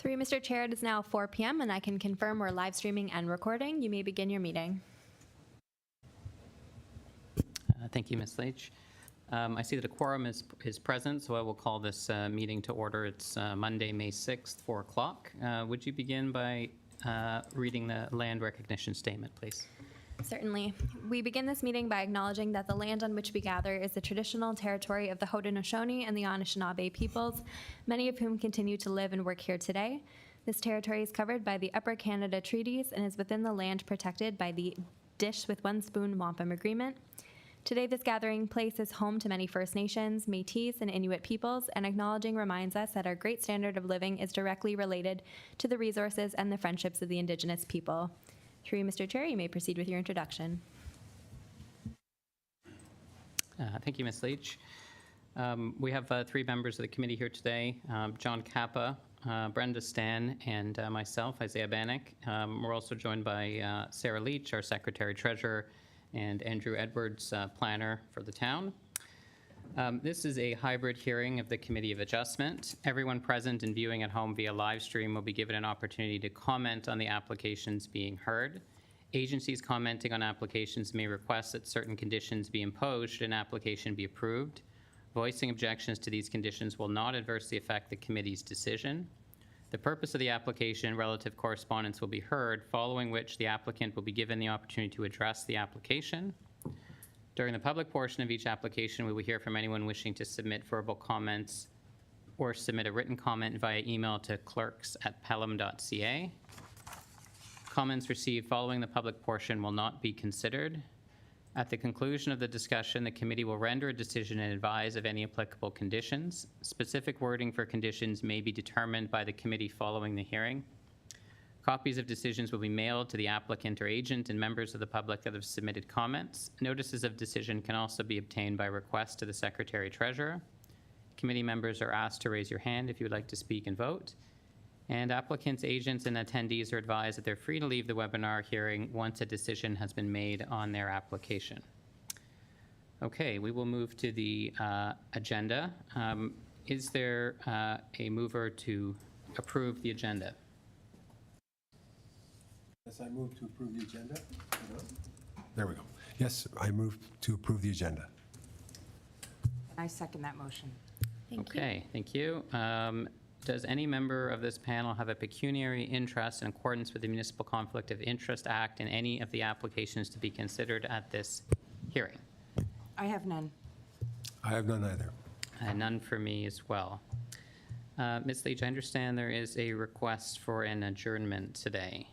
Through Mr. Chair, it is now 4 p.m. and I can confirm we're live streaming and recording. You may begin your meeting. Thank you, Ms. Leach. I see that a quorum is present, so I will call this meeting to order. It's Monday, May 6th, 4 o'clock. Would you begin by reading the land recognition statement, please? Certainly. We begin this meeting by acknowledging that the land on which we gather is the traditional territory of the Haudenosaunee and the Anishinaabe peoples, many of whom continue to live and work here today. This territory is covered by the Upper Canada Treaties and is within the land protected by the Dish with One Spoon Wampum Agreement. Today, this gathering place is home to many First Nations, Métis, and Inuit peoples, and acknowledging reminds us that our great standard of living is directly related to the resources and the friendships of the Indigenous people. Through you, Mr. Chair, you may proceed with your introduction. Thank you, Ms. Leach. We have 3 members of the committee here today, John Kappa, Brenda Stan, and myself, Isaiah Bannock. We're also joined by Sarah Leach, our Secretary-Treasurer, and Andrew Edwards, planner for the town. This is a hybrid hearing of the Committee of Adjustment. Everyone present and viewing at home via live stream will be given an opportunity to comment on the applications being heard. Agencies commenting on applications may request that certain conditions be imposed should an application be approved. Voicing objections to these conditions will not adversely affect the committee's decision. The purpose of the application and relative correspondence will be heard, following which the applicant will be given the opportunity to address the application. During the public portion of each application, we will hear from anyone wishing to submit verbal comments or submit a written comment via email to clerks@pelham.ca. Comments received following the public portion will not be considered. At the conclusion of the discussion, the committee will render a decision and advise of any applicable conditions. Specific wording for conditions may be determined by the committee following the hearing. Copies of decisions will be mailed to the applicant or agent and members of the public that have submitted comments. Notices of decision can also be obtained by request to the Secretary-Treasurer. Committee members are asked to raise your hand if you would like to speak and vote. And applicants, agents, and attendees are advised that they're free to leave the webinar hearing once a decision has been made on their application. Okay, we will move to the agenda. Is there a mover to approve the agenda? Yes, I move to approve the agenda. There we go. Yes, I move to approve the agenda. I second that motion. Thank you. Does any member of this panel have a pecuniary interest in accordance with the Municipal Conflict of Interest Act in any of the applications to be considered at this hearing? I have none. I have none either. None for me as well. Ms. Leach, I understand there is a request for an adjournment today.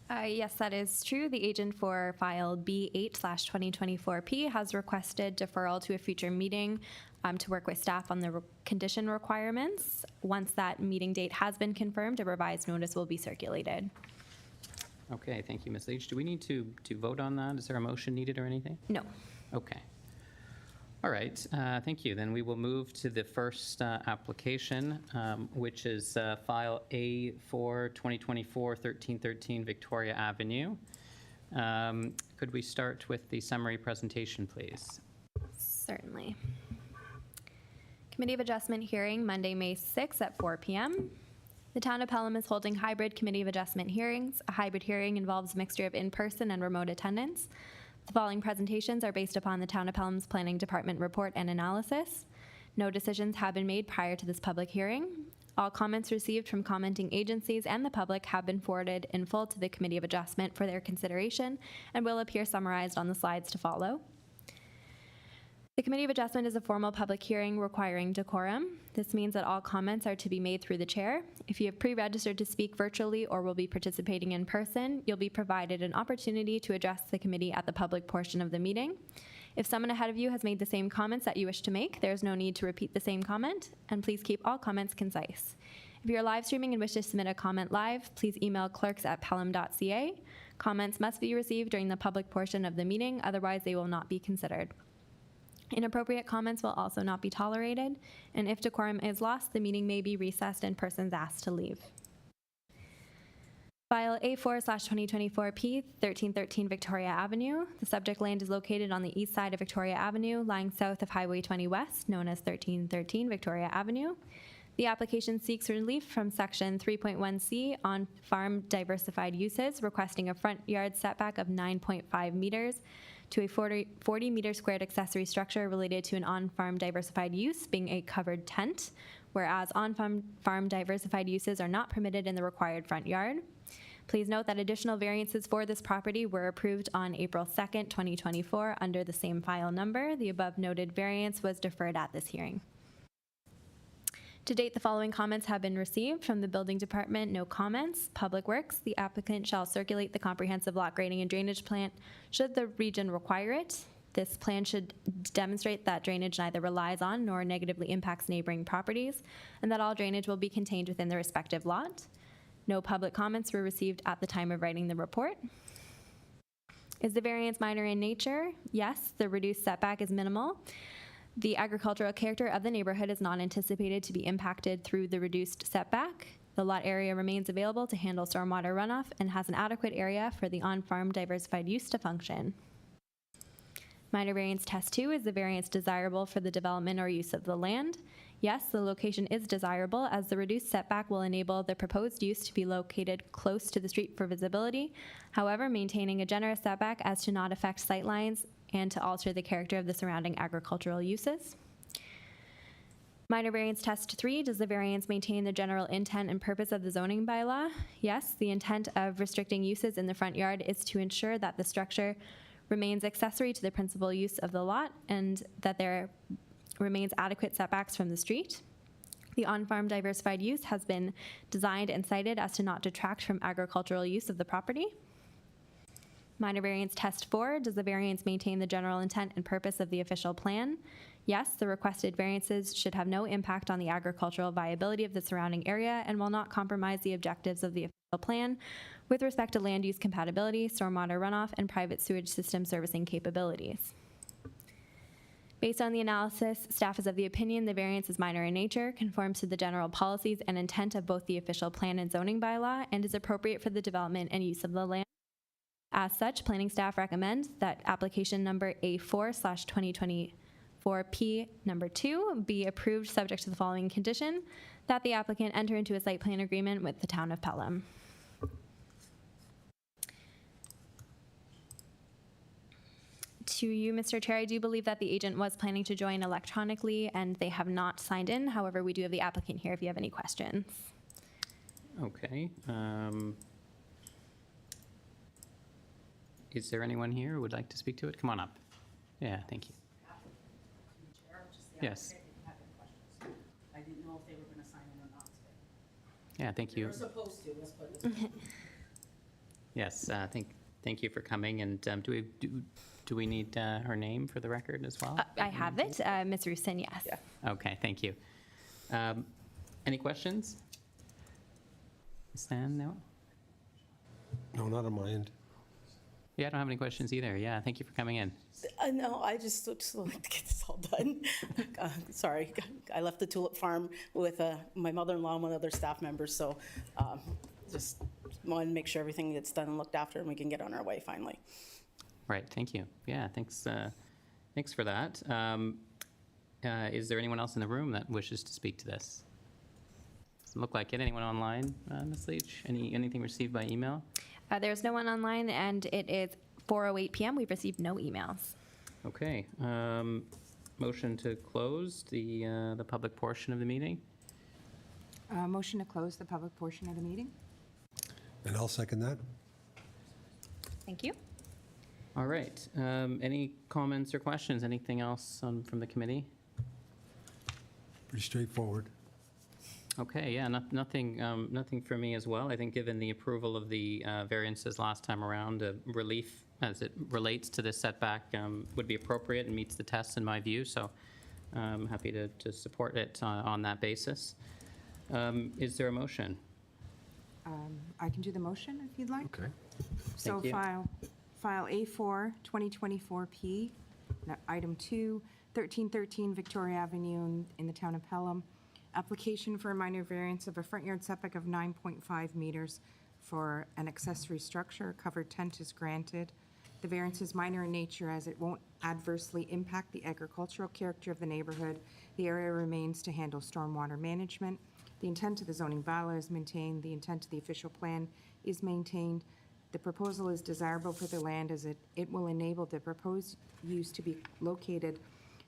Yes, that is true. The agent for file B8/2024P has requested deferral to a future meeting to work with staff on the condition requirements. Once that meeting date has been confirmed, a revised notice will be circulated. Okay, thank you, Ms. Leach. Do we need to vote on that? Is there a motion needed or anything? No. Okay. All right, thank you. Then we will move to the first application, which is file A4/2024-1313 Victoria Avenue. Could we start with the summary presentation, please? Certainly. Committee of Adjustment hearing Monday, May 6th at 4 p.m. The Town of Pelham is holding hybrid Committee of Adjustment hearings. A hybrid hearing involves a mixture of in-person and remote attendance. The following presentations are based upon the Town of Pelham's Planning Department report and analysis. No decisions have been made prior to this public hearing. All comments received from commenting agencies and the public have been forwarded in full to the Committee of Adjustment for their consideration and will appear summarized on the slides to follow. The Committee of Adjustment is a formal public hearing requiring decorum. This means that all comments are to be made through the chair. If you have pre-registered to speak virtually or will be participating in person, you'll be provided an opportunity to address the committee at the public portion of the meeting. If someone ahead of you has made the same comments that you wish to make, there's no need to repeat the same comment, and please keep all comments concise. If you're live streaming and wish to submit a comment live, please email clerks@pelham.ca. Comments must be received during the public portion of the meeting, otherwise they will not be considered. Inappropriate comments will also not be tolerated, and if decorum is lost, the meeting may be recessed and persons asked to leave. File A4/2024P, 1313 Victoria Avenue. The subject land is located on the east side of Victoria Avenue, lying south of Highway 20 West, known as 1313 Victoria Avenue. The application seeks relief from Section 3.1C on farm diversified uses, requesting a front yard setback of 9.5 meters to a 40 meter squared accessory structure related to an on-farm diversified use being a covered tent, whereas on-farm diversified uses are not permitted in the required front yard. Please note that additional variances for this property were approved on April 2nd, 2024 under the same file number. The above noted variance was deferred at this hearing. To date, the following comments have been received from the Building Department. No comments. Public Works, the applicant shall circulate the comprehensive lot grading and drainage plan should the region require it. This plan should demonstrate that drainage neither relies on nor negatively impacts neighboring properties, and that all drainage will be contained within the respective lot. No public comments were received at the time of writing the report. Is the variance minor in nature? Yes, the reduced setback is minimal. The agricultural character of the neighborhood is not anticipated to be impacted through the reduced setback. The lot area remains available to handle stormwater runoff and has an adequate area for the on-farm diversified use to function. Minor variance test 2, is the variance desirable for the development or use of the land? Yes, the location is desirable as the reduced setback will enable the proposed use to be located close to the street for visibility. However, maintaining a generous setback as to not affect sight lines and to alter the character of the surrounding agricultural uses. Minor variance test 3, does the variance maintain the general intent and purpose of the zoning bylaw? Yes, the intent of restricting uses in the front yard is to ensure that the structure remains accessory to the principal use of the lot and that there remains adequate setbacks from the street. The on-farm diversified use has been designed and cited as to not detract from agricultural use of the property. Minor variance test 4, does the variance maintain the general intent and purpose of the official plan? Yes, the requested variances should have no impact on the agricultural viability of the surrounding area and will not compromise the objectives of the official plan with respect to land use compatibility, stormwater runoff, and private sewage system servicing capabilities. Based on the analysis, staff is of the opinion the variance is minor in nature, conforms to the general policies and intent of both the official plan and zoning bylaw, and is appropriate for the development and use of the land. As such, planning staff recommends that application number A4/2024P number 2 be approved subject to the following condition: that the applicant enter into a site plan agreement with the town of Pelham. To you, Mr. Chair, I do believe that the agent was planning to join electronically and they have not signed in. However, we do have the applicant here if you have any questions. Okay. Is there anyone here who would like to speak to it? Come on up. Yeah, thank you. Yes. I didn't know if they were going to sign in or not today. Yeah, thank They you. were supposed to, let's put it this way. Yes, thank you for coming. And do we need her name for the record as well? I have it. Ms. Roussin, yes. Yeah. Okay, thank you. Any questions? Stan, no? No, not on my end. Yeah, I don't have any questions either. Yeah, thank you for coming in. No, I just like to get this all done. Sorry, I left the tulip farm with my mother-in-law and one other staff members, so just wanted to make sure everything gets done and looked after and we can get on our way finally. Right, thank you. Yeah, thanks for that. Is there anyone else in the room that wishes to speak to this? Doesn't look like it. Anyone online, Ms. Leach? Anything received by email? There's no one online, and it is 4:08 p.m. We've received no emails. Okay. Motion to close the public portion of the meeting? Motion to close the public portion of the meeting? And I'll second that. Thank you. All right. Any comments or questions? Anything else from the committee? Pretty straightforward. Okay, yeah, nothing for me as well. I think given the approval of the variances last time around, relief as it relates to this setback would be appropriate and meets the test in my view, so I'm happy to support it on that basis. Is there a motion? I can do the motion if you'd like. Okay. So Thank you. file A4/2024P, item 2, 1313 Victoria Avenue in the town of Pelham. Application for a minor variance of a front yard setback of 9.5 meters for an accessory structure. A covered tent is granted. The variance is minor in nature as it won't adversely impact the agricultural character of the neighborhood. The area remains to handle stormwater management. The intent of the zoning bylaw is maintained. The intent of the official plan is maintained. The proposal is desirable for the land as it will enable the proposed use to be located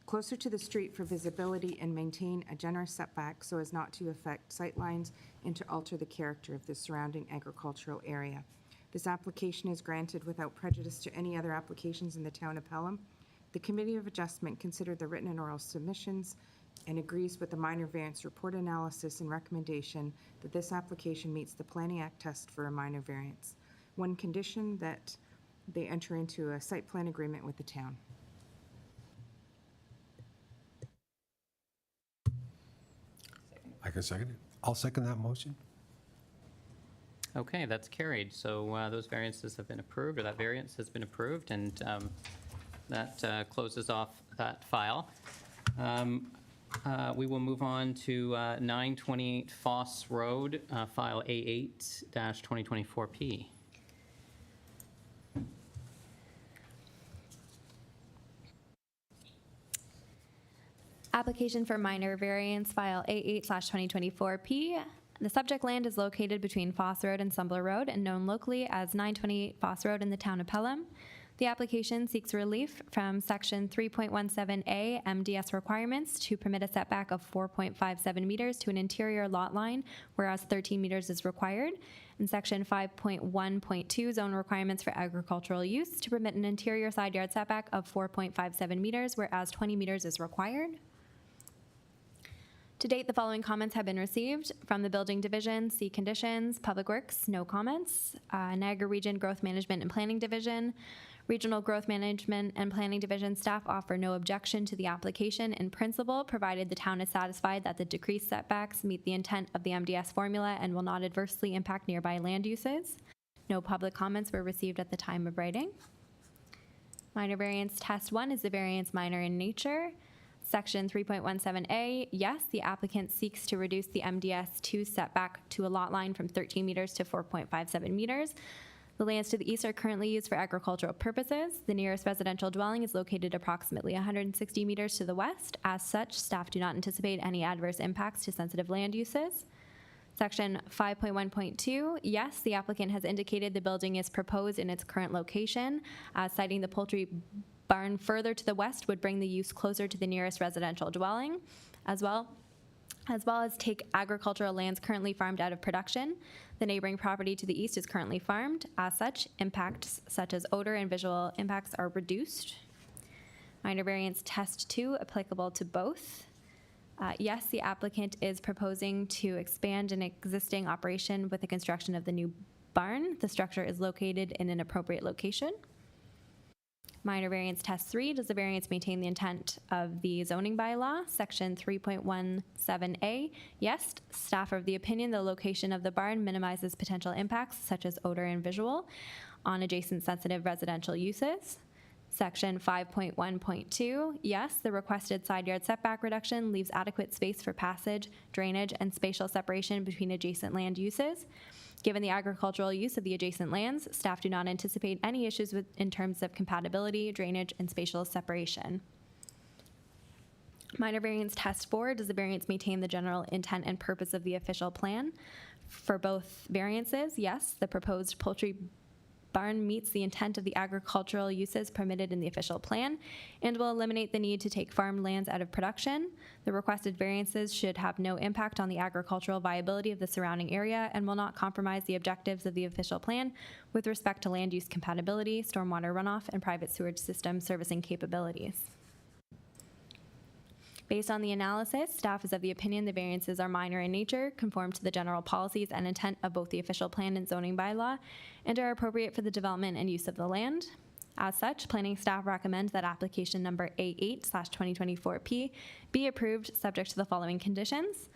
closer to the street for visibility and maintain a generous setback so as not to affect sightlines and to alter the character of the surrounding agricultural area. This application is granted without prejudice to any other applications in the town of Pelham. The Committee of Adjustment considered the written and oral submissions and agrees with the minor variance report analysis and recommendation that this application meets the Planning Act test for a minor variance. One condition that they enter into a site plan agreement with the town. I can second it. I'll second that motion. Okay, that's carried. So those variances have been approved, or that variance has been approved, and that closes off that file. We will move on to 928 Foss Road, file A8-2024P. Application for minor variance, file A8/2024P. The subject land is located between Foss Road and Sumbler Road and known locally as 928 Foss Road in the town of Pelham. The application seeks relief from Section 3.17A MDS requirements to permit a setback of 4.57 meters to an interior lot line, whereas 13 meters is required, and Section 5.1.2 zone requirements for agricultural use to permit an interior side yard setback of 4.57 meters, whereas 20 meters is required. To date, the following comments have been received from the Building Division, C Conditions, Public Works, no comments, Niagara Region Growth Management and Planning Division, Regional Growth Management and Planning Division staff offer no objection to the application in principle, provided the town is satisfied that the decreased setbacks meet the intent of the MDS formula and will not adversely impact nearby land uses. No public comments were received at the time of writing. Minor variance test 1 is the variance minor in nature. Section 3.17A, yes, the applicant seeks to reduce the MDS2 setback to a lot line from 13 meters to 4.57 meters. The lands to the east are currently used for agricultural purposes. The nearest residential dwelling is located approximately 160 meters to the west. As such, staff do not anticipate any adverse impacts to sensitive land uses. Section 5.1.2, yes, the applicant has indicated the building is proposed in its current location, citing the poultry barn further to the west would bring the use closer to the nearest residential dwelling, as well as take agricultural lands currently farmed out of production. The neighboring property to the east is currently farmed. As such, impacts such as odor and visual impacts are reduced. Minor variance test 2, applicable to both. Yes, the applicant is proposing to expand an existing operation with the construction of the new barn. The structure is located in an appropriate location. Minor variance test 3, does the variance maintain the intent of the zoning bylaw? Section 3.17A, yes, staff are of the opinion the location of the barn minimizes potential impacts such as odor and visual on adjacent sensitive residential uses. Section 5.1.2, yes, the requested side yard setback reduction leaves adequate space for passage, drainage, and spatial separation between adjacent land uses. Given the agricultural use of the adjacent lands, staff do not anticipate any issues in terms of compatibility, drainage, and spatial separation. Minor variance test 4, does the variance maintain the general intent and purpose of the official plan? For both variances, yes, the proposed poultry barn meets the intent of the agricultural uses permitted in the official plan and will eliminate the need to take farm lands out of production. The requested variances should have no impact on the agricultural viability of the surrounding area and will not compromise the objectives of the official plan with respect to land use compatibility, stormwater runoff, and private sewage system servicing capabilities. Based on the analysis, staff is of the opinion the variances are minor in nature, conform to the general policies and intent of both the official plan and zoning bylaw, and are appropriate for the development and use of the land. As such, planning staff recommends that application number A8/2024P be approved subject to the following conditions: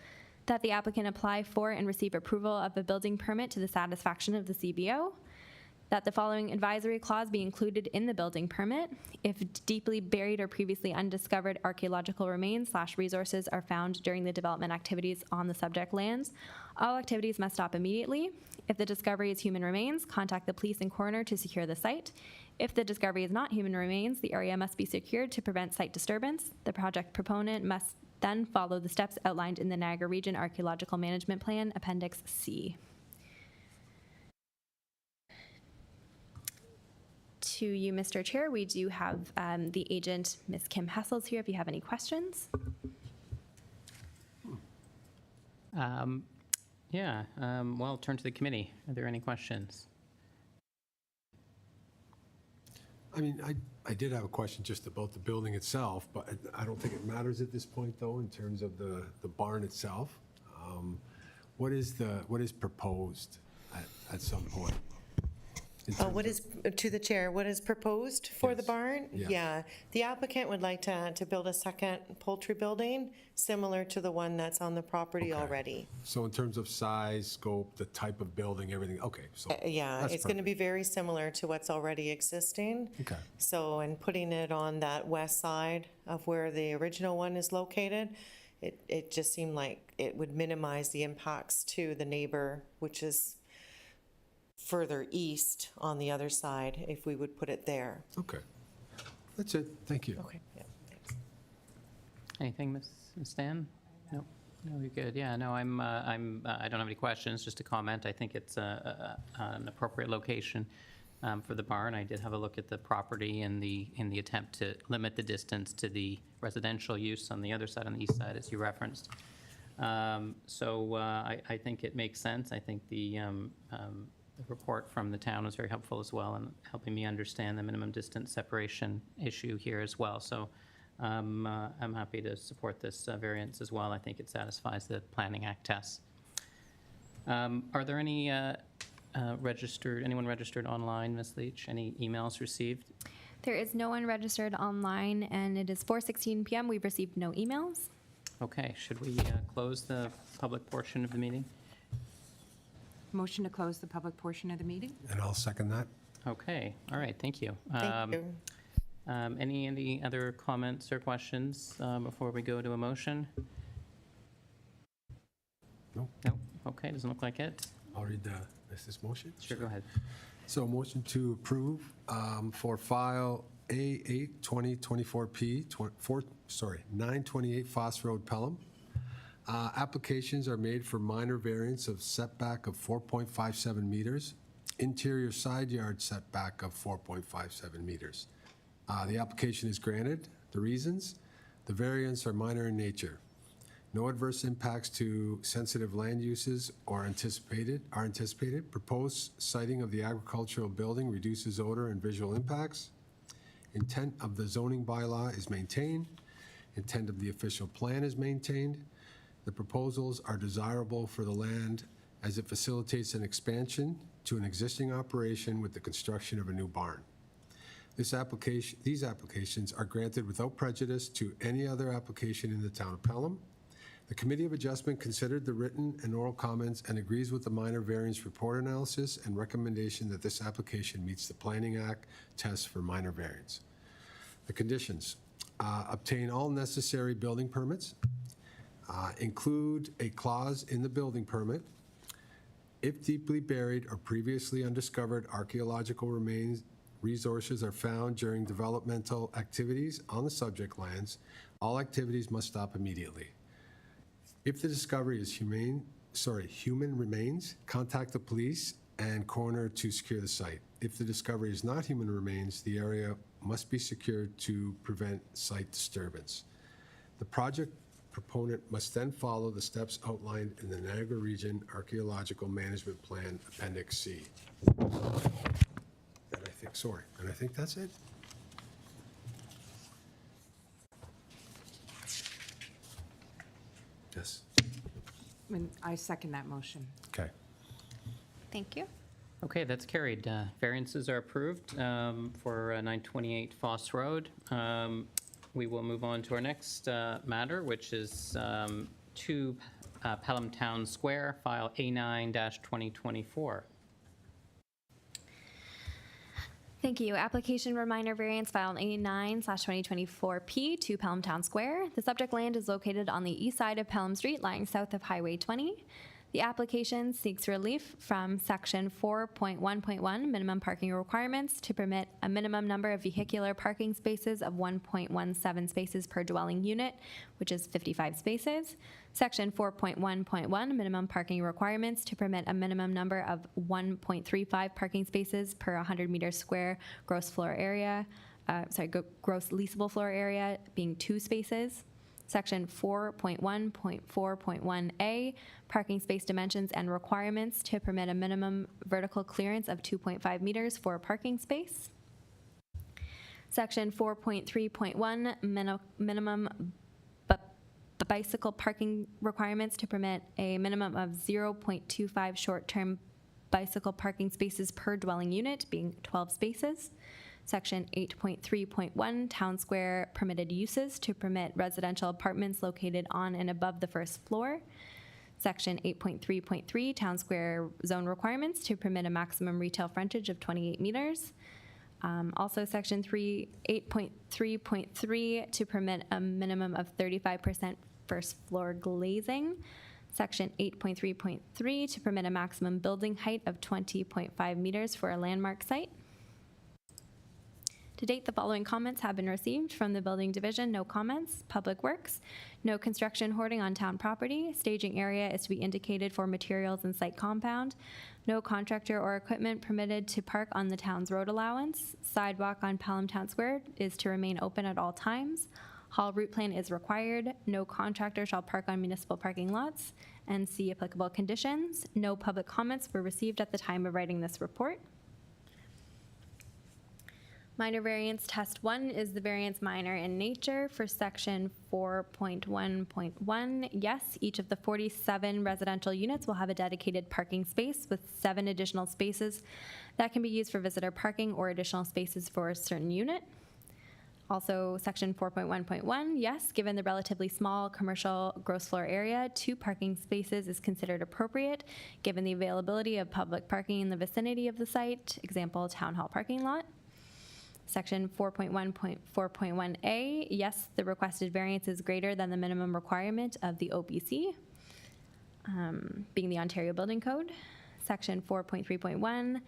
that the applicant apply for and receive approval of a building permit to the satisfaction of the CBO, that the following advisory clause be included in the building permit: if deeply buried or previously undiscovered archaeological remains/resources are found during the development activities on the subject lands, All activities must stop immediately. If the discovery is human remains, contact the police and coroner to secure the site. If the discovery is not human remains, the area must be secured to prevent site disturbance. The project proponent must then follow the steps outlined in the Niagara Region Archaeological Management Plan, Appendix C. To you, Mr. Chair, we do have the agent, Ms. Kim Hessels, here if you have any questions. Well, turn to the committee. Are there any questions? I mean, I did have a question just about the building itself, but I don't think it matters at this point, though, in terms of the barn itself. What is proposed at some point? In terms What is, to the chair, what is proposed for the Yes. barn? Yeah. Yeah, the applicant would like to build a second poultry building, similar to the one that's on the property Okay. already. So in terms of size, scope, the type of building, everything, okay, so. Yeah, that's it's going to perfect. be very similar to what's already existing. Okay. So, and putting it on that west side of where the original one is located, it just seemed like it would minimize the impacts to the neighbor, which is further east on the other side, if we would put it there. Okay. That's it. Thank you. Okay, yeah, thanks. Anything, Ms. Stan? No, you're good. Yeah, no, I don't have any questions, just a comment. I think it's an appropriate location for the barn. I did have a look at the property in the attempt to limit the distance to the residential use on the other side, on the east side, as you referenced. So I think it makes sense. I think the report from the town was very helpful as well in helping me understand the minimum distance separation issue here as well. So I'm happy to support this variance as well. I think it satisfies the Planning Act tests. Are there any anyone registered online, Ms. Leach? Any emails received? There is no one registered online, and it is 4:16 p.m. We've received no emails. Okay, should we close the public portion of the meeting? Motion to close the public portion of the meeting? And I'll second that. Okay, all right, thank you. Thank you. Any other comments or questions before we go to a motion? No. No? Okay, doesn't look like it. I'll read this motion. Sure, go ahead. So motion to approve for file A8 2024P, 928 Foss Road, Pelham. Applications are made for minor variance of setback of 4.57 meters, interior side yard setback of 4.57 meters. The application is granted. The reasons? The variants are minor in nature. No adverse impacts to sensitive land uses are anticipated. Proposed siting of the agricultural building reduces odor and visual impacts. Intent of the zoning bylaw is maintained. Intent of the official plan is maintained. The proposals are desirable for the land as it facilitates an expansion to an existing operation with the construction of a new barn. These applications are granted without prejudice to any other application in the town of Pelham. The Committee of Adjustment considered the written and oral comments and agrees with the minor variance report analysis and recommendation that this application meets the Planning Act tests for minor variance. The conditions: obtain all necessary building permits, include a clause in the building permit. If deeply buried or previously undiscovered archaeological remains resources are found during developmental activities on the subject lands, all activities must stop immediately. If the discovery is human remains, contact the police and coroner to secure the site. If the discovery is not human remains, the area must be secured to prevent site disturbance. The project proponent must then follow the steps outlined in the Niagara Region Archaeological Management Plan, Appendix C. And I think that's it. Yes. And I second that motion. Okay. Thank you. Okay, that's carried. Variances are approved for 928 Foss Road. We will move on to our next matter, which is 2 Pelham Town Square, file A9-2024. Thank you. Application for minor variance file A9/2024P to Pelham Town Square. The subject land is located on the east side of Pelham Street, lying south of Highway 20. The application seeks relief from Section 4.1.1 minimum parking requirements to permit a minimum number of vehicular parking spaces of 1.17 spaces per dwelling unit, which is 55 spaces. Section 4.1.1 minimum parking requirements to permit a minimum number of 1.35 parking spaces per 100 meters square gross floor area, gross leasable floor area being 2 spaces. Section 4.1.4.1A, parking space dimensions and requirements to permit a minimum vertical clearance of 2.5 meters for a parking space. Section 4.3.1, minimum bicycle parking requirements to permit a minimum of 0.25 short-term bicycle parking spaces per dwelling unit, being 12 spaces. Section 8.3.1, town square permitted uses to permit residential apartments located on and above the first floor. Section 8.3.3, town square zone requirements to permit a maximum retail frontage of 28 meters. Also, Section 8.3.3 to permit a minimum of 35% first floor glazing. Section 8.3.3 to permit a maximum building height of 20.5 meters for a landmark site. To date, the following comments have been received from the Building Division: no comments. Public Works: no construction hoarding on town property. Staging area is to be indicated for materials and site compound. No contractor or equipment permitted to park on the town's road allowance. Sidewalk on Pelham Town Square is to remain open at all times. Hall route plan is required. No contractor shall park on municipal parking lots. And see applicable conditions. No public comments were received at the time of writing this report. Minor variance test 1 is the variance minor in nature for section 4.1.1. Yes, each of the 47 residential units will have a dedicated parking space with 7 additional spaces that can be used for visitor parking or additional spaces for a certain unit. Also, section 4.1.1, yes, given the relatively small commercial gross floor area, 2 parking spaces is considered appropriate given the availability of public parking in the vicinity of the site, example, town hall parking lot. Section 4.1.4.1A, yes, the requested variance is greater than the minimum requirement of the OBC, being the Ontario Building Code. Section 4.3.1,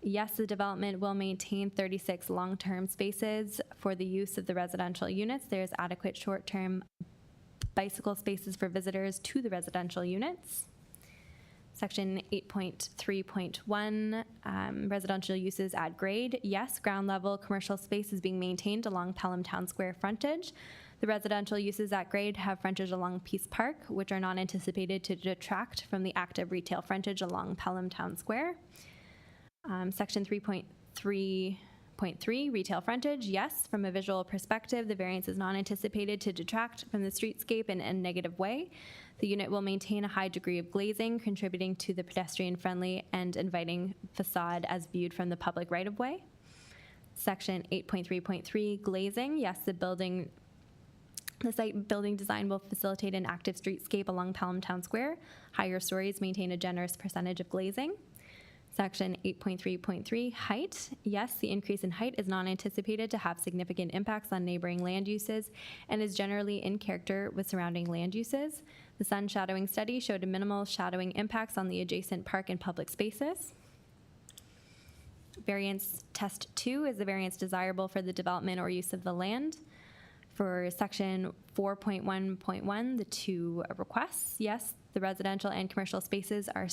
yes, the development will maintain 36 long-term spaces for the use of the residential units. There's adequate short-term bicycle spaces for visitors to the residential units. Section 8.3.1, residential uses at grade. Yes, ground level commercial space is being maintained along Pelham Town Square frontage. The residential uses at grade have frontage along Peace Park, which are not anticipated to detract from the active retail frontage along Pelham Town Square. Section 3.3.3, retail frontage. Yes, from a visual perspective, the variance is not anticipated to detract from the streetscape in a negative way. The unit will maintain a high degree of glazing, contributing to the pedestrian-friendly and inviting facade as viewed from the public right-of-way. Section 8.3.3, glazing. Yes, the site building design will facilitate an active streetscape along Pelham Town Square. Higher stories maintain a generous percentage of glazing. Section 8.3.3, height. Yes, the increase in height is not anticipated to have significant impacts on neighboring land uses and is generally in character with surrounding land uses. The sun shadowing study showed minimal shadowing impacts on the adjacent park and public spaces. Variance test 2 is the variance desirable for the development or use of the land. For section 4.1.1, the 2 requests, yes, the residential and commercial spaces are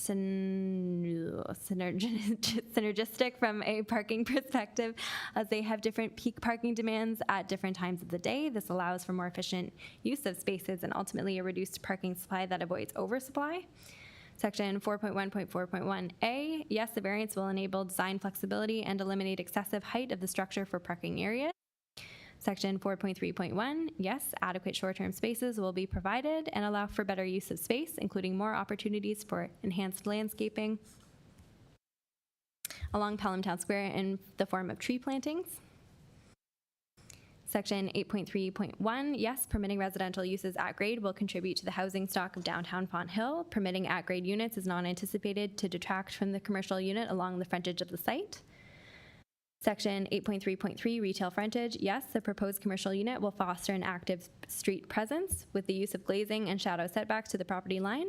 synergistic from a parking perspective, as they have different peak parking demands at different times of the day. This allows for more efficient use of spaces and ultimately a reduced parking supply that avoids oversupply. Section 4.1.4.1A, yes, the variance will enable design flexibility and eliminate excessive height of the structure for parking areas. Section 4.3.1, yes, adequate short-term spaces will be provided and allow for better use of space, including more opportunities for enhanced landscaping along Pelham Town Square in the form of tree plantings. Section 8.3.1, yes, permitting residential uses at grade will contribute to the housing stock of downtown Fonthill. Permitting at-grade units is not anticipated to detract from the commercial unit along the frontage of the site. Section 8.3.3, retail frontage. Yes, the proposed commercial unit will foster an active street presence with the use of glazing and shadow setbacks to the property line.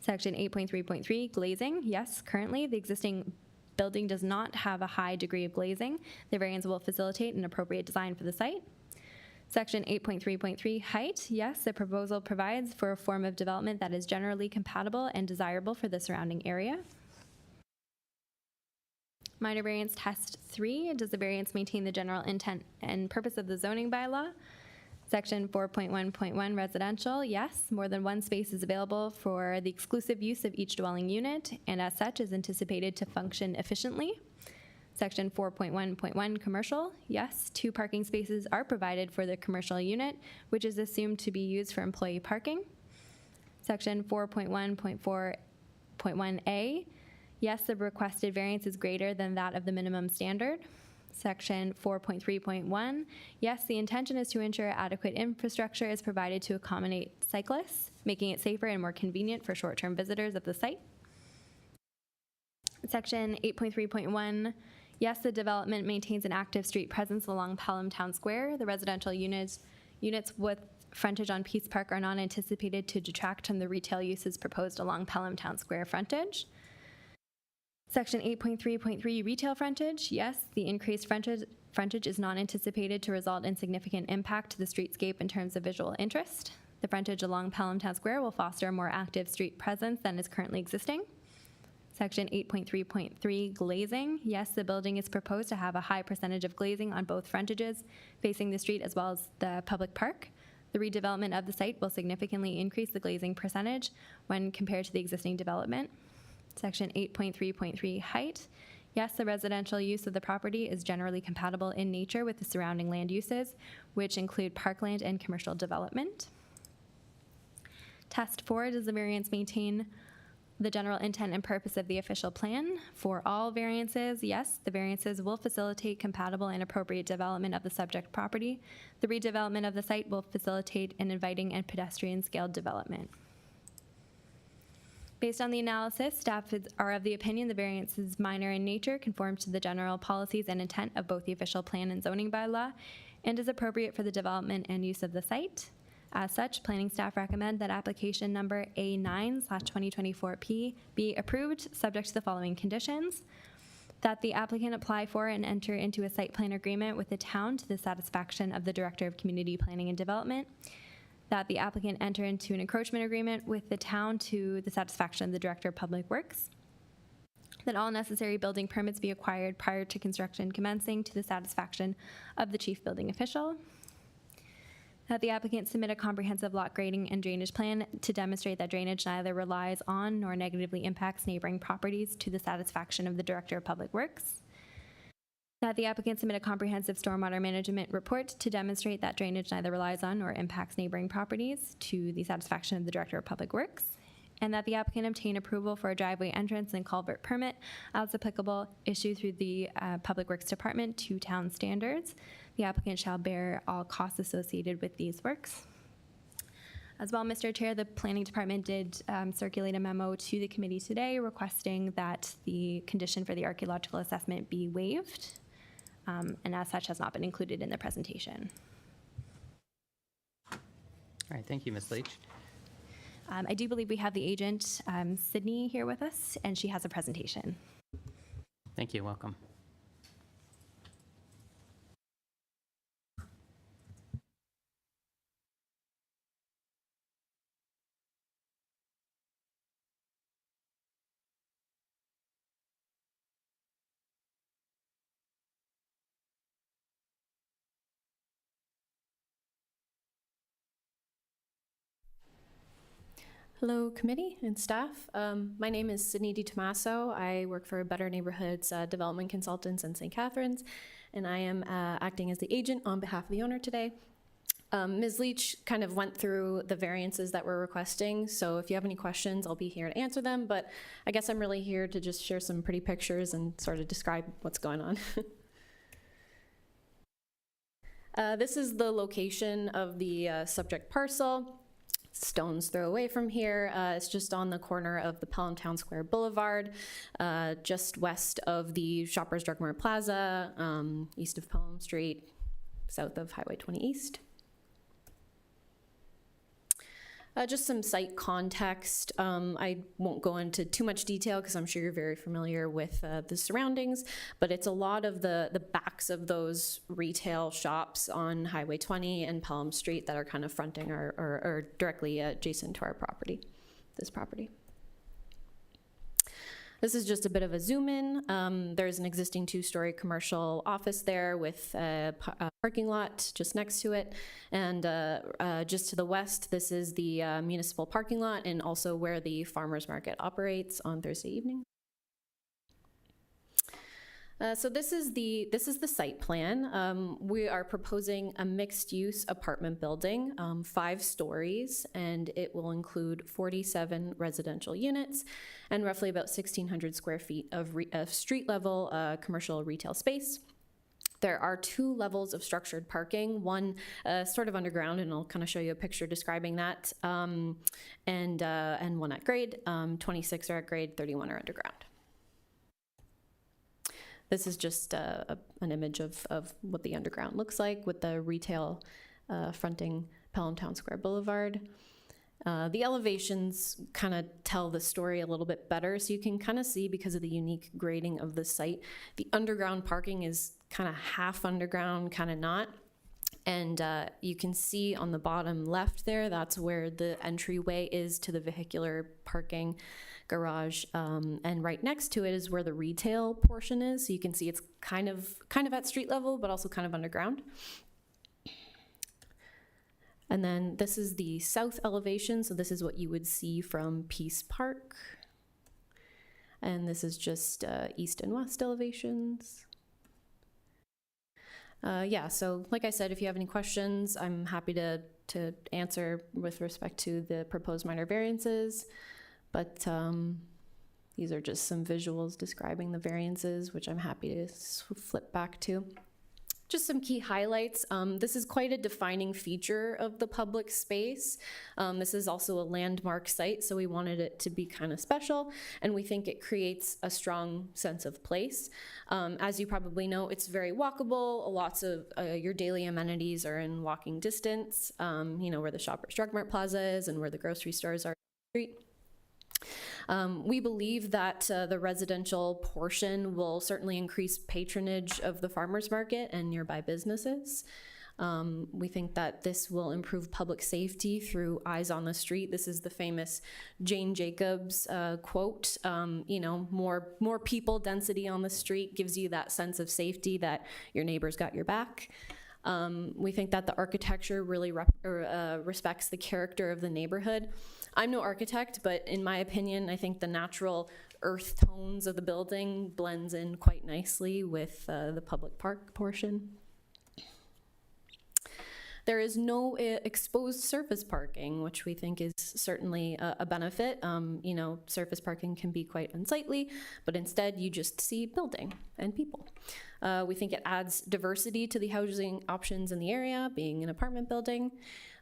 Section 8.3.3, glazing. Yes, currently the existing building does not have a high degree of glazing. The variance will facilitate an appropriate design for the site. Section 8.3.3, height. Yes, the proposal provides for a form of development that is generally compatible and desirable for the surrounding area. Minor variance test 3, does the variance maintain the general intent and purpose of the zoning bylaw? Section 4.1.1, residential. Yes, more than one space is available for the exclusive use of each dwelling unit, and as such is anticipated to function efficiently. Section 4.1.1, commercial. Yes, 2 parking spaces are provided for the commercial unit, which is assumed to be used for employee parking. Section 4.1.4.1a. Yes, the requested variance is greater than that of the minimum standard. Section 4.3.1. Yes, the intention is to ensure adequate infrastructure is provided to accommodate cyclists, making it safer and more convenient for short-term visitors of the site. Section 8.3.1. Yes, the development maintains an active street presence along Pelham Town Square. The residential units with frontage on Peace Park are not anticipated to detract from the retail uses proposed along Pelham Town Square frontage. Section 8.3.3, retail frontage. Yes, the increased frontage is not anticipated to result in significant impact to the streetscape in terms of visual interest. The frontage along Pelham Town Square will foster a more active street presence than is currently existing. Section 8.3.3, glazing. Yes, the building is proposed to have a high percentage of glazing on both frontages facing the street as well as the public park. The redevelopment of the site will significantly increase the glazing percentage when compared to the existing development. Section 8.3.3, height. Yes, the residential use of the property is generally compatible in nature with the surrounding land uses, which include parkland and commercial development. Test 4, does the variance maintain the general intent and purpose of the official plan? For all variances, yes, the variances will facilitate compatible and appropriate development of the subject property. The redevelopment of the site will facilitate an inviting and pedestrian-scaled development. Based on the analysis, staff are of the opinion the variance is minor in nature, conforms to the general policies and intent of both the official plan and zoning bylaw, and is appropriate for the development and use of the site. As such, planning staff recommend that application number A9/2024P be approved, subject to the following conditions: that the applicant apply for and enter into a site plan agreement with the town to the satisfaction of the Director of Community Planning and Development, that the applicant enter into an encroachment agreement with the town to the satisfaction of the Director of Public Works, that all necessary building permits be acquired prior to construction commencing to the satisfaction of the chief building official, that the applicant submit a comprehensive lot grading and drainage plan to demonstrate that drainage neither relies on nor negatively impacts neighboring properties to the satisfaction of the Director of Public Works, that the applicant submit a comprehensive stormwater management report to demonstrate that drainage neither relies on nor impacts neighboring properties to the satisfaction of the Director of Public Works, and that the applicant obtain approval for a driveway entrance and culvert permit as applicable issued through the Public Works Department to town standards. The applicant shall bear all costs associated with these works. As well, Mr. Chair, the Planning Department did circulate a memo to the committee today requesting that the condition for the archaeological assessment be waived, and as such has not been included in the presentation. All right, thank you, Ms. Leach. I do believe we have the agent, Sydney, here with us, and she has a presentation. Thank you, welcome. Hello, committee and staff. My name is Sydney DiTomaso. I work for Better Neighborhoods Development Consultants in St. Catharines, and I am acting as the agent on behalf of the owner today. Ms. Leach kind of went through the variances that we're requesting, so if you have any questions, I'll be here to answer them, but I guess I'm really here to just share some pretty pictures and sort of describe what's going on. This is the location of the subject parcel. Stone's throw away from here. It's just on the corner of the Pelham Town Square Boulevard, just west of the Shoppers Drug Mart Plaza, east of Pelham Street, south of Highway 20 East. Just some site context. I won't go into too much detail because I'm sure you're very familiar with the surroundings, but it's a lot of the backs of those retail shops on Highway 20 and Pelham Street that are kind of fronting or directly adjacent to our property, this property. This is just a bit of a zoom in. There's an existing 2-story commercial office there with a parking lot just next to it. And just to the west, this is the municipal parking lot and also where the farmers market operates on Thursday evening. So this is the site plan. We are proposing a mixed-use apartment building, 5 stories, and it will include 47 residential units and roughly about 1,600 square feet of street-level commercial retail space. There are 2 levels of structured parking, one sort of underground, and I'll kind of show you a picture describing that, and one at grade. 26 are at grade, 31 are underground. This is just an image of what the underground looks like with the retail fronting Pelham Town Square Boulevard. The elevations kind of tell the story a little bit better, so you can kind of see, because of the unique grading of the site, the underground parking is kind of half underground, kind of not. And you can see on the bottom left there, that's where the entryway is to the vehicular parking garage, and right next to it is where the retail portion is. So you can see it's kind of at street level, but also kind of underground. And then this is the south elevation. So this is what you would see from Peace Park. And this is just east and west elevations. Yeah, so like I said, if you have any questions, I'm happy to answer with respect to the proposed minor variances. But these are just some visuals describing the variances, which I'm happy to flip back to. Just some key highlights. This is quite a defining feature of the public space. This is also a landmark site, so we wanted it to be kind of special, and we think it creates a strong sense of place. As you probably know, it's very walkable. Lots of your daily amenities are in walking distance, where the Shoppers Drug Mart Plaza is and where the grocery stores are on the street. We believe that the residential portion will certainly increase patronage of the farmers market and nearby businesses. We think that this will improve public safety through eyes on the street. This is the famous Jane Jacobs quote, more people density on the street gives you that sense of safety that your neighbor's got your back. We think that the architecture really respects the character of the neighborhood. I'm no architect, but in my opinion, I think the natural earth tones of the building blends in quite nicely with the public park portion. There is no exposed surface parking, which we think is certainly a benefit. Surface parking can be quite unsightly, but instead you just see building and people. We think it adds diversity to the housing options in the area, being an apartment building.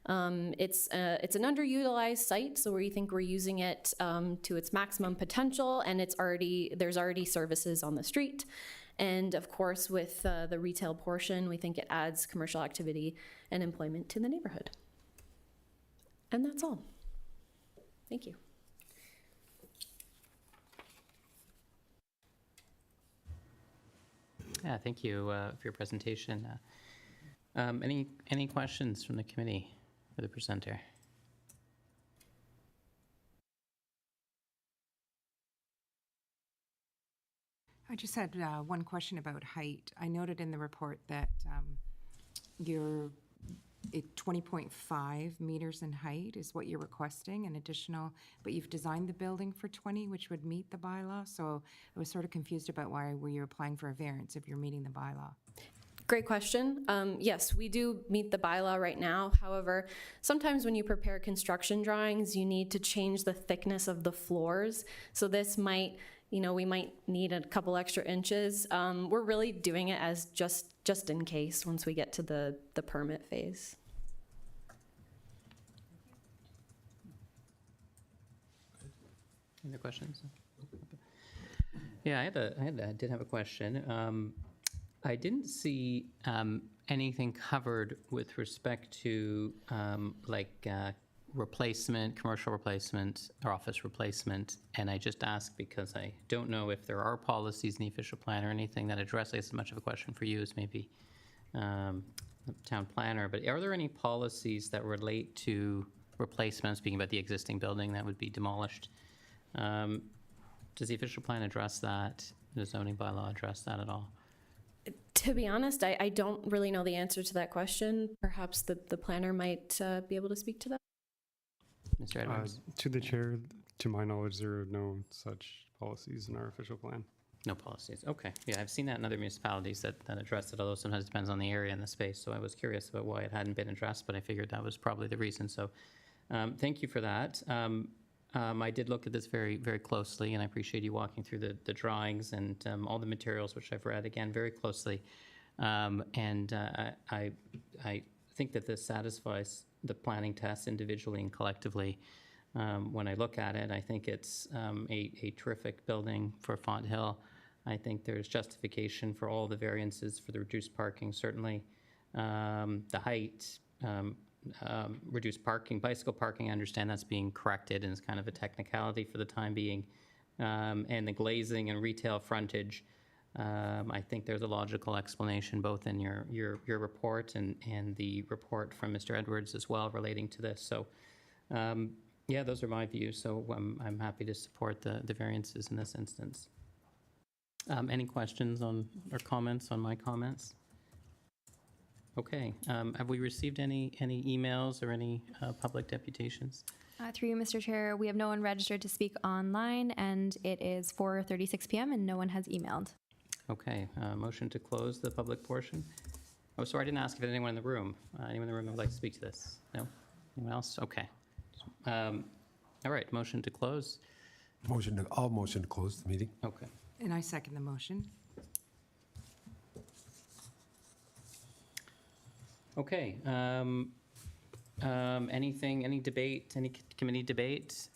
It's an underutilized site, so we think we're using it to its maximum potential, and there's already services on the street. And of course, with the retail portion, we think it adds commercial activity and employment to the neighborhood. And that's all. Thank you. Yeah, thank you for your presentation. Any questions from the committee for the presenter? I just had one question about height. I noted in the report that you're 20.5 meters in height is what you're requesting, an additional, but you've designed the building for 20, which would meet the bylaw. So I was sort of confused about why were you applying for a variance if you're meeting the bylaw? Great question. Yes, we do meet the bylaw right now. However, sometimes when you prepare construction drawings, you need to change the thickness of the floors. So this might, we might need a couple extra inches. We're really doing it as just in case once we get to the permit phase. Any other questions? Yeah, I did have a question. I didn't see anything covered with respect to replacement, commercial replacement, or office replacement. And I just ask because I don't know if there are policies in the official plan or anything that address, I guess as much of a question for you as maybe the town planner, but are there any policies that relate to replacement, speaking about the existing building that would be demolished? Does the official plan address that? Does the zoning bylaw address that at all? To be honest, I don't really know the answer to that question. Perhaps the planner might be able to speak to that. Mr. Edwards? To the chair, to my knowledge, there are no such policies in our official plan. No policies. Okay. Yeah, I've seen that in other municipalities that address it, although sometimes it depends on the area and the space. So I was curious about why it hadn't been addressed, but I figured that was probably the reason. So thank you for that. I did look at this very, very closely, and I appreciate you walking through the drawings and all the materials, which I've read again very closely. And I think that this satisfies the planning tests individually and collectively. When I look at it, I think it's a terrific building for Font Hill. I think there's justification for all the variances for the reduced parking, certainly. The height, reduced parking, bicycle parking, I understand that's being corrected and it's kind of a technicality for the time being. And the glazing and retail frontage, I think there's a logical explanation both in your report and the report from Mr. Edwards as well relating to this. So yeah, those are my views. So I'm happy to support the variances in this instance. Any questions on or comments on my comments? Okay. Have we received any emails or any public deputations? Through you, Mr. Chair, we have no one registered to speak online, and it is 4:36 p.m. and no one has emailed. Okay. Motion to close the public portion. Oh, sorry, I didn't ask if anyone in the room. Anyone in the room would like to speak to this? No? Anyone else? Okay. All right. Motion to close. I'll motion to close the meeting. Okay. And I second the motion. Okay. Any debate, any committee debate?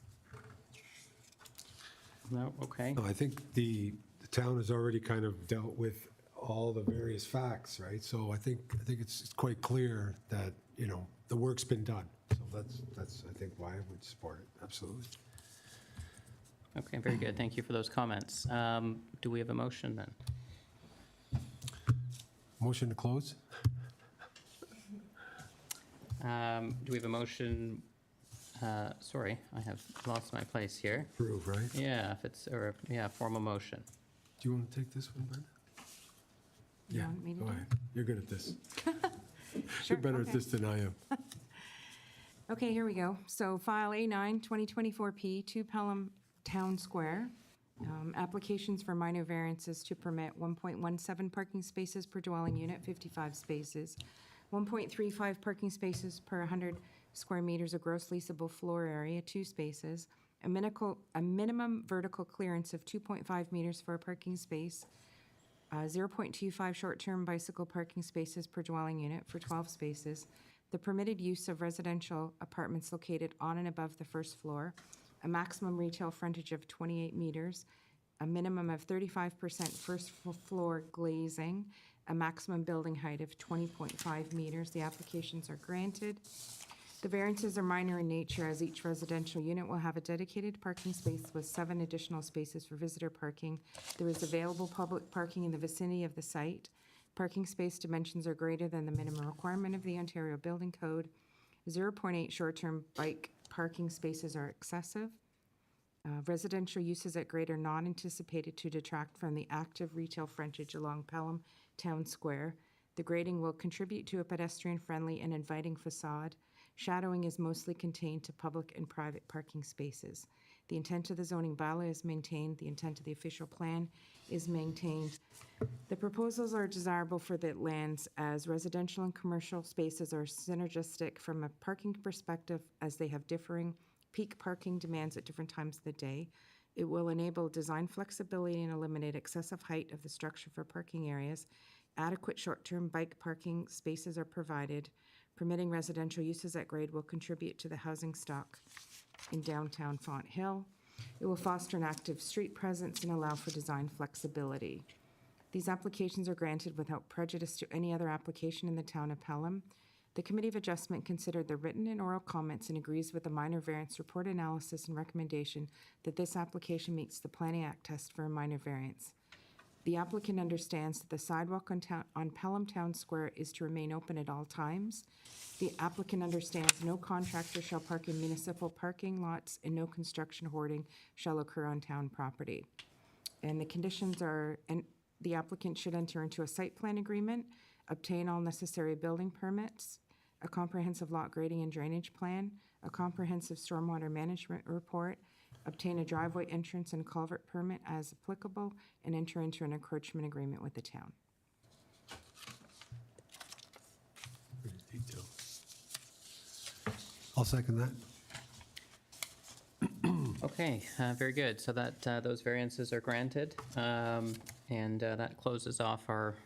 No? Okay. No, I think the town has already kind of dealt with all the various facts, right? So I think it's quite clear that, the work's been done. So that's I think why I would support it, absolutely. Okay, very good. Thank you for those comments. Do we have a motion then? Motion to close? Do we have a motion? Sorry, I have lost my place here. Approve, right? Yeah, if it's, formal motion. Do you want to take this one, Brenda? You Yeah, want me to go do it? ahead. You're good at this. Sure, You're better okay. at this than I am. Okay, here we go. So file A9, 2024P, 2 Pelham Town Square. Applications for minor variances to permit 1.17 parking spaces per dwelling unit, 55 spaces. 1.35 parking spaces per 100 square meters of gross leasable floor area, 2 spaces. A minimum vertical clearance of 2.5 meters for a parking space. 0.25 short-term bicycle parking spaces per dwelling unit for 12 spaces. The permitted use of residential apartments located on and above the first floor. A maximum retail frontage of 28 meters. A minimum of 35% first floor glazing. A maximum building height of 20.5 meters. The applications are granted. The variances are minor in nature, as each residential unit will have a dedicated parking space with 7 additional spaces for visitor parking. There is available public parking in the vicinity of the site. Parking space dimensions are greater than the minimum requirement of the Ontario Building Code. 0.8 short-term bike parking spaces are excessive. Residential uses at grade are not anticipated to detract from the active retail frontage along Pelham Town Square. The grading will contribute to a pedestrian-friendly and inviting facade. Shadowing is mostly contained to public and private parking spaces. The intent of the zoning bylaw is maintained. The intent of the official plan is maintained. The proposals are desirable for the lands as residential and commercial spaces are synergistic from a parking perspective as they have differing peak parking demands at different times of the day. It will enable design flexibility and eliminate excessive height of the structure for parking areas. Adequate short-term bike parking spaces are provided. Permitting residential uses at grade will contribute to the housing stock in downtown Font Hill. It will foster an active street presence and allow for design flexibility. These applications are granted without prejudice to any other application in the town of Pelham. The Committee of Adjustment considered the written and oral comments and agrees with the minor variance report analysis and recommendation that this application meets the Planning Act test for a minor variance. The applicant understands that the sidewalk on Pelham Town Square is to remain open at all times. The applicant understands no contractor shall park in municipal parking lots and no construction hoarding shall occur on town property. And the conditions are, and the applicant should enter into a site plan agreement, obtain all necessary building permits, a comprehensive lot grading and drainage plan, a comprehensive stormwater management report, obtain a driveway entrance and culvert permit as applicable, and enter into an encroachment agreement with the town. I'll second that. Okay, very good. So that, those variances are granted, and that closes off our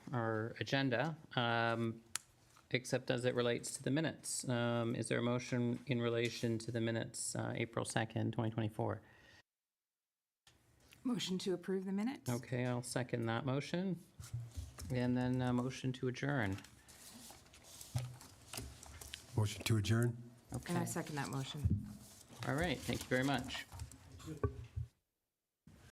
agenda, except as it relates to the minutes. Is there a motion in relation to the minutes, April 2nd, 2024? Motion to approve the minutes? Okay, I'll second that motion. And then a motion to adjourn. Motion to adjourn? Okay, And I second that motion. all right, thank you very much.